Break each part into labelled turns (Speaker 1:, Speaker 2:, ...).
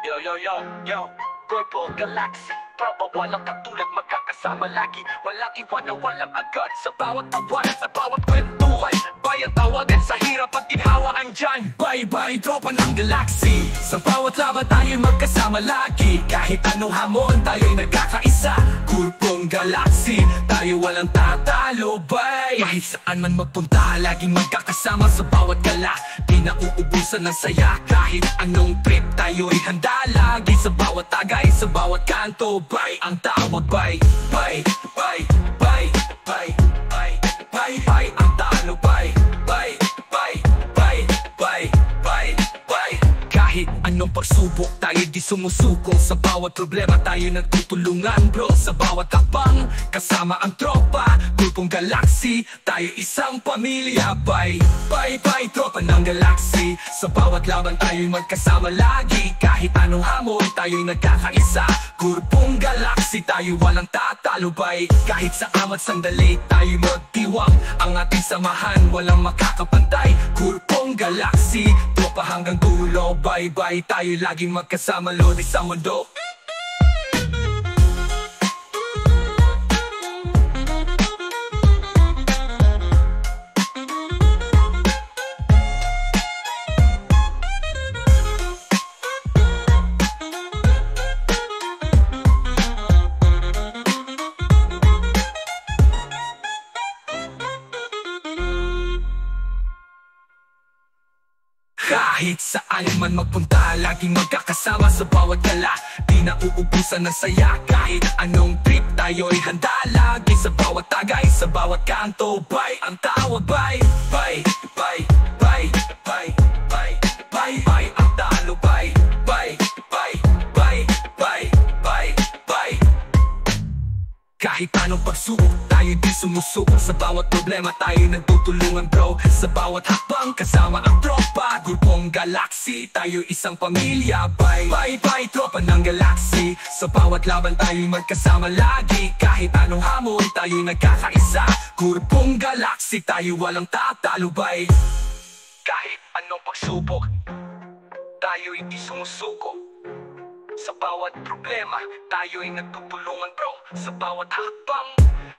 Speaker 1: Yo, Purple Galaxy, Purple, walang katulad, magkakasama lagi. Walang iwan na walang agad, sa bawat tawanan, sa bawat kwentuhan. Bayang tawagan sa hirap at ginhawa andyan. Bye-bye, tropa ng galaxy. Sa bawat laban tayo'y magkasama lagi. Kahit anong hamon, tayo'y nagkakaisa. Purple Galaxy, tayo walang tatalo, bay. Kahit saan man magpunta, laging magkakasama sa bawat gala. Di na uubusan ng saya, kahit anong trip, tayo'y handa lagi. Sa bawat tagay, sa bawat kanto, bay. Ang tawag, bay, bay, bay, bay, bay, bay, bay, bay. Ang talo, bay, bay, bay, bay, bay, bay, bay. Kahit anong pagsubok, tayo di sumusuko. Sa bawat problema, tayo nagtutulungan, bro. Sa bawat hakbang, kasama ang tropa. Grupong Galaxy, tayo isang pamilya, bay. Bay, bay, tropa ng Galaxy. Sa bawat laban, tayo'y magkasama lagi. Kahit anong hamon, tayo'y nagkakaisa. Grupong Galaxy, tayo walang tatalo, bay. Kahit sa amat sandali, tayo'y magdiwang. Ang ating samahan, walang makakapantay. Grupong Galaxy, tropa hanggang dulo, bay, bay. Tayo laging magkasama, lodi sa mundo. Kahit saan man magpunta, laging magkakasama sa bawat gala. Di na uubusan ng saya, kahit anong trip, tayo'y handa lagi. Sa bawat tagay, sa bawat kanto, bay. Ang tawag, bay, bay, bay, bay, bay, bay, bay, bay. Ang talo, bay, bay, bay, bay, bay, bay, bay. Kahit anong pagsubok, tayo di sumusuko. Sa bawat problema, tayo nagtutulungan, bro. Sa bawat hakbang, kasama ang tropa. Grupong Galaxy, tayo isang pamilya, bay. Bay, bay, tropa ng Galaxy. Sa bawat laban, tayo magkasama lagi. Kahit anong hamon, tayo nagkakaisa. Grupong Galaxy, tayo walang tatalo, bay. Kahit anong pagsubok, tayo hindi sumusuko. Sa bawat problema, tayo'y nagtutulungan, bro. Sa bawat hakbang,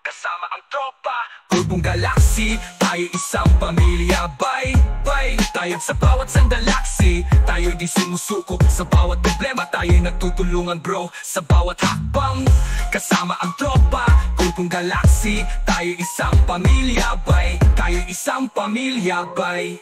Speaker 1: kasama ang tropa. Grupong Galaxy, tayo isang pamilya, bay, bay. Tayo sa bawat sandalaksi, tayo'y di sumusuko. Sa bawat problema, tayo'y nagtutulungan, bro. Sa bawat hakbang, kasama ang tropa. Grupong Galaxy, tayo isang pamilya, bay. Tayo isang pamilya, bay.